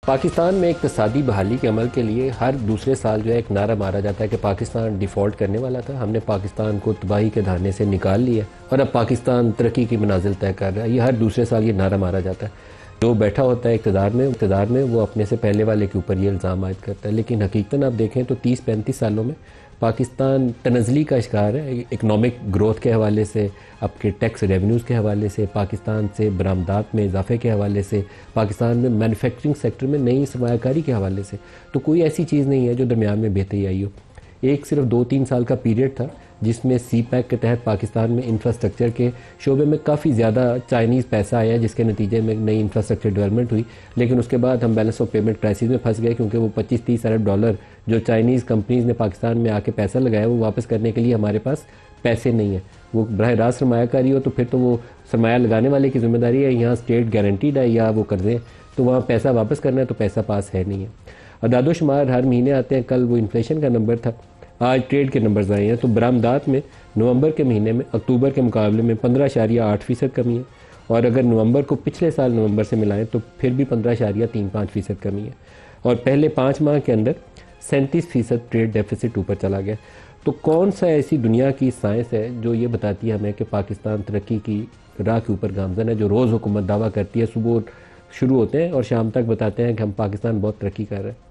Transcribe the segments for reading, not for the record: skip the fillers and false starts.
पाकिस्तान में इक़्तिसादी बहाली के अमल के लिए हर दूसरे साल जो है एक नारा मारा जाता है कि पाकिस्तान डिफ़ॉल्ट करने वाला था, हमने पाकिस्तान को तबाही के धाने से निकाल लिया और अब पाकिस्तान तरक्की की मनाजिल तय कर रहा है। ये हर दूसरे साल ये नारा मारा जाता है। जो बैठा होता है इक़्तिदार में वो अपने से पहले वाले के ऊपर ये इल्ज़ाम आयद करता है, लेकिन हकीकतन आप देखें तो 30-35 सालों में पाकिस्तान तनज़ली का शिकार है। इकनॉमिक ग्रोथ के हवाले से, आपके टैक्स रेवेन्यूज़ के हवाले से, पाकिस्तान से बरामदात में इजाफे के हवाले से, पाकिस्तान में मैन्युफैक्चरिंग सेक्टर में नई सरमायाकारी के हवाले से, तो कोई ऐसी चीज़ नहीं है जो दरमियान में बेहतरी आई हो। एक सिर्फ 2-3 साल का पीरियड था जिसमें CPEC के तहत पाकिस्तान में इंफ्रास्ट्रक्चर के शोबे में काफ़ी ज़्यादा चाइनीज़ पैसा आया, जिसके नतीजे में नई इंफ्रास्ट्रक्चर डेवलपमेंट हुई। लेकिन उसके बाद हम बैलेंस ऑफ पेमेंट क्राइसिस में फंस गए, क्योंकि वो 25-30 अरब डॉलर जो चाइनीज़ कंपनीज़ ने पाकिस्तान में आके पैसा लगाया वो वापस करने के लिए हमारे पास पैसे नहीं है। वो बराह रास्त सरमायाकारी हो तो फिर तो वो सरमाया लगाने वाले की जिम्मेदारी है, यहाँ स्टेट गारंटीड है या वो कर्जे, तो वहाँ पैसा वापस करना है तो पैसा पास है नहीं है। अदादोशुमार हर महीने आते हैं, कल वो इन्फ्लेशन का नंबर था, आज ट्रेड के नंबर्स आए हैं, तो बरामदात में नवंबर के महीने में अक्टूबर के मुकाबले में 15.8% कमी है, और अगर नवंबर को पिछले साल नवंबर से मिलाएं तो फिर भी 15.35% कमी है, और पहले 5 माह के अंदर 37% ट्रेड डेफिसिट ऊपर चला गया। तो कौन सा ऐसी दुनिया की साइंस है जो ये बताती है हमें कि पाकिस्तान तरक्की की राह के ऊपर गामजन है, जो रोज़ हुकूमत दावा करती है, सुबह शुरू होते हैं और शाम तक बताते हैं कि हम पाकिस्तान बहुत तरक्की कर रहे हैं।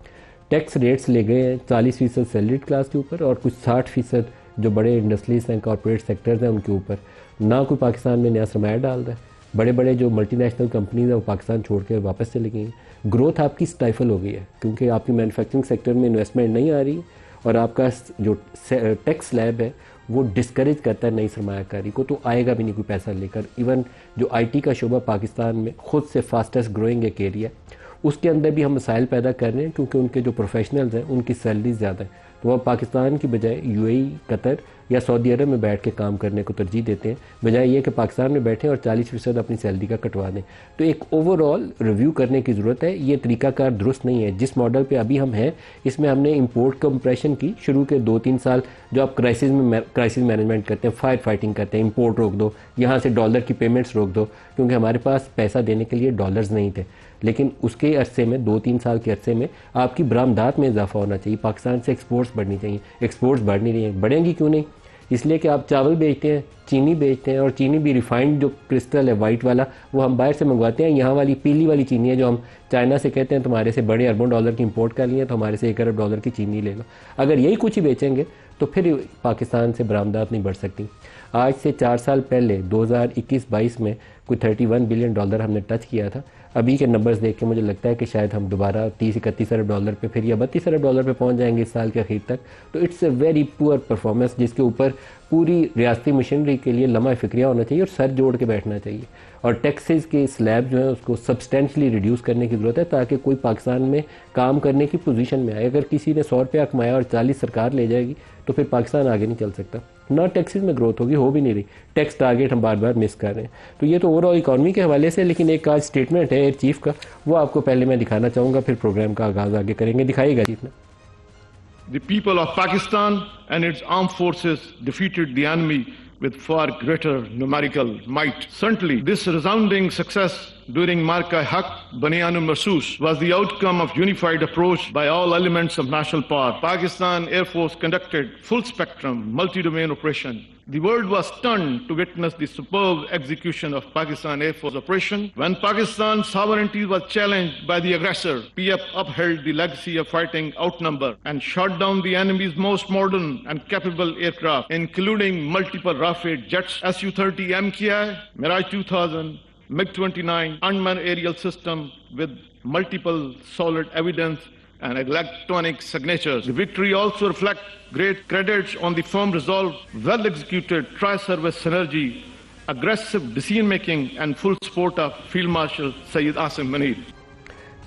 टैक्स रेट्स ले गए हैं 40% सैलरीड क्लास के ऊपर और कुछ 60% जो बड़े इंडस्ट्रीज हैं, कॉर्पोरेट सेक्टर्स हैं, उनके ऊपर। ना कोई पाकिस्तान में नया सरमाया डाल रहा है, बड़े बड़े जो मल्टीनेशनल कंपनीज हैं वो पाकिस्तान छोड़ के वापस चली गई हैं। ग्रोथ आपकी स्टाइफल हो गई है क्योंकि आपकी मैन्युफैक्चरिंग सेक्टर में इन्वेस्टमेंट नहीं आ रही, और आपका जो टैक्स स्लैब है वो डिस्करेज करता है नई सरमायाकारी को, तो आएगा भी नहीं कोई पैसा लेकर। इवन जो IT का शोबा पाकिस्तान में खुद से फास्टेस्ट ग्रोइंग एक एरिया, उसके अंदर भी हम मसाइल पैदा कर रहे हैं क्योंकि उनके जो प्रोफेशनल्स हैं उनकी सैलरी ज़्यादा है, तो वह पाकिस्तान की बजाय UAE, कतर या सऊदी अरब में बैठ के काम करने को तरजीह देते हैं, बजाय ये कि पाकिस्तान में बैठें और 40% अपनी सैलरी का कटवा दें। तो एक ओवरऑल रिव्यू करने की ज़रूरत है। ये तरीकाकार दुरुस्त नहीं है। जिस मॉडल पे अभी हम हैं इसमें हमने इंपोर्ट कंप्रेशन की शुरू के 2-3 साल, जो आप क्राइसिस मैनेजमेंट करते हैं, फायर फाइटिंग करते हैं, इंपोर्ट रोक दो, यहाँ से डॉलर की पेमेंट्स रोक दो, क्योंकि हमारे पास पैसा देने के लिए डॉलर्स नहीं थे। लेकिन उसके अरसे में 2-3 साल के अरसे में आपकी बरामदात में इजाफा होना चाहिए, पाकिस्तान से एक्सपोर्ट्स बढ़नी चाहिए। एक्सपोर्ट्स बढ़ नहीं रही हैं, बढ़ेंगी क्यों नहीं? इसलिए कि आप चावल बेचते हैं, चीनी बेचते हैं, और चीनी भी रिफाइंड जो क्रिस्टल है वाइट वाला वो हम बाहर से मंगवाते हैं। यहाँ वाली पीली वाली चीनी है जो हम चाइना से कहते हैं तुम्हारे से बड़े अरबों डॉलर की इंपोर्ट कर लिए, तो हमारे से 1 अरब डॉलर की चीनी ले लो। अगर यही कुछ ही बेचेंगे तो फिर पाकिस्तान से बरामदात नहीं बढ़ सकती। आज से 4 साल पहले 2021-22 में कोई 31 बिलियन डॉलर हमने टच किया था। अभी के नंबर्स देख के मुझे लगता है कि शायद हम दोबारा 30-31 अरब डॉलर पे फिर या 32 अरब डॉलर पे पहुंच जाएंगे इस साल के आखिर तक। तो it's a very poor performance, जिसके ऊपर पूरी रियासती मशीनरी के लिए लम्हा फिक्रिया होना चाहिए और सर जोड़ के बैठना चाहिए। और टैक्सेस के स्लैब जो है उसको सब्सटेंशली रिड्यूस करने की ज़रूरत है, ताकि कोई पाकिस्तान में काम करने की पोजीशन में आए। अगर किसी ने 100 रुपया कमाया और 40 सरकार ले जाएगी तो फिर पाकिस्तान आगे नहीं चल सकता। ना टैक्सेस में ग्रोथ होगी, हो भी नहीं रही। टैक्स टारगेट हम बार बार मिस कर रहे हैं। तो ये तो ओवरऑल इकॉनमी के हवाले से, लेकिन एक आज स्टेटमेंट है एयर चीफ का, वो आपको पहले मैं दिखाना चाहूँगा, फिर प्रोग्राम का आगाज़ आगे करेंगे। दिखाइएगा चीफ ने। The people of Pakistan and its armed forces defeated the enemy with far greater numerical might. Certainly, this resounding success during Marka Haq Baniyan Mahsoos was the outcome of unified approach by all elements of national power. Pakistan Air Force conducted full spectrum multi-domain operation. The world was stunned to witness the superb execution of Pakistan Air Force operation. When Pakistan's sovereignty was challenged by the aggressor, PF upheld the legacy of fighting outnumber and shot down the enemy's most modern and capable aircraft, including multiple Rafale jets, Su-30 MKI, Mirage 2000, MiG-29, unmanned aerial system with multiple solid evidence and electronic signatures. The victory also reflects great credits on the firm resolve, well-executed tri-service synergy, aggressive decision-making and full support of Field Marshal Sayyid Asim Munir.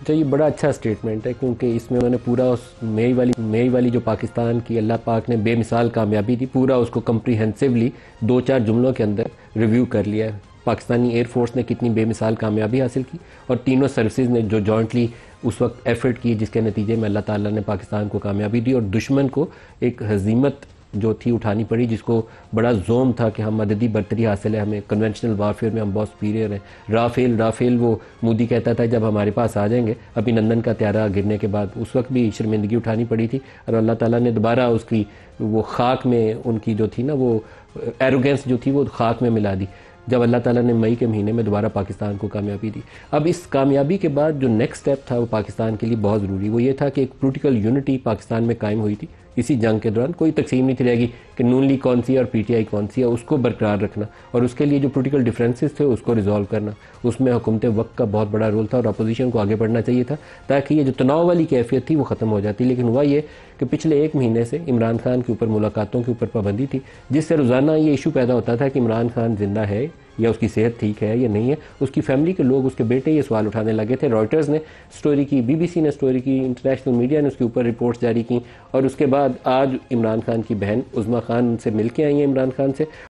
तो ये बड़ा अच्छा statement है, क्योंकि इसमें उन्होंने पूरा उस मई वाली जो पाकिस्तान की अल्लाह पाक ने बेमिसाल कामयाबी थी, पूरा उसको कम्प्रीहेंसिवली 2-4 जुमलों के अंदर रिव्यू कर लिया है। पाकिस्तानी एयरफोर्स ने कितनी बेमिसाल कामयाबी हासिल की और तीनों सर्विसेज ने जो जॉइंटली उस वक्त एफर्ट की, जिसके नतीजे में अल्लाह ताला ने पाकिस्तान को कामयाबी दी और दुश्मन को एक हजीमत जो थी उठानी पड़ी, जिसको बड़ा जोम था कि हम मददी बर्तरी हासिल है, हमें कन्वेंशनल वारफेयर में हम बहुत सुपीरियर हैं। राफेल वो मोदी कहता था जब हमारे पास आ जाएंगे, अभिनंदन का त्यारा गिरने के बाद उस वक्त भी शर्मिंदगी उठानी पड़ी थी और अल्लाह ताला ने दोबारा उसकी वो खाक में, उनकी जो थी ना वो एरोगेंस जो थी वो खाक में मिला दी जब अल्लाह ताला ने मई के महीने में दोबारा पाकिस्तान को कामयाबी दी। अब इस कामयाबी के बाद जो नेक्स्ट स्टेप था वो पाकिस्तान के लिए बहुत ज़रूरी, वो ये था कि एक पोलिटिकल यूनिटी पाकिस्तान में कायम हुई थी। इसी जंग के दौरान कोई तकसीम नहीं थी रहेगी कि नून लीग कौन सी है और पीटीआई कौन सी है, उसको बरकरार रखना और उसके लिए जो पोलिटिकल डिफरेंसेस थे उसको रिजॉल्व करना, उसमें हुकूमत वक्त का बहुत बड़ा रोल था और अपोजिशन को आगे बढ़ना चाहिए था ताकि ये जो तनाव वाली कैफियत थी वो ख़त्म हो जाती। लेकिन हुआ ये कि पिछले एक महीने से इमरान खान के ऊपर मुलाकातों के ऊपर पाबंदी थी, जिससे रोज़ाना ये इशू पैदा होता था कि इमरान खान जिंदा है या उसकी सेहत ठीक है या नहीं है। उसकी फैमिली के लोग, उसके बेटे ये सवाल उठाने लगे थे। रॉयटर्स ने स्टोरी की, बीबीसी ने स्टोरी की, इंटरनेशनल मीडिया ने उसके ऊपर रिपोर्ट्स जारी की और उसके बाद आज इमरान खान की बहन उज़्मा खान से मिल के आई हैं इमरान खान से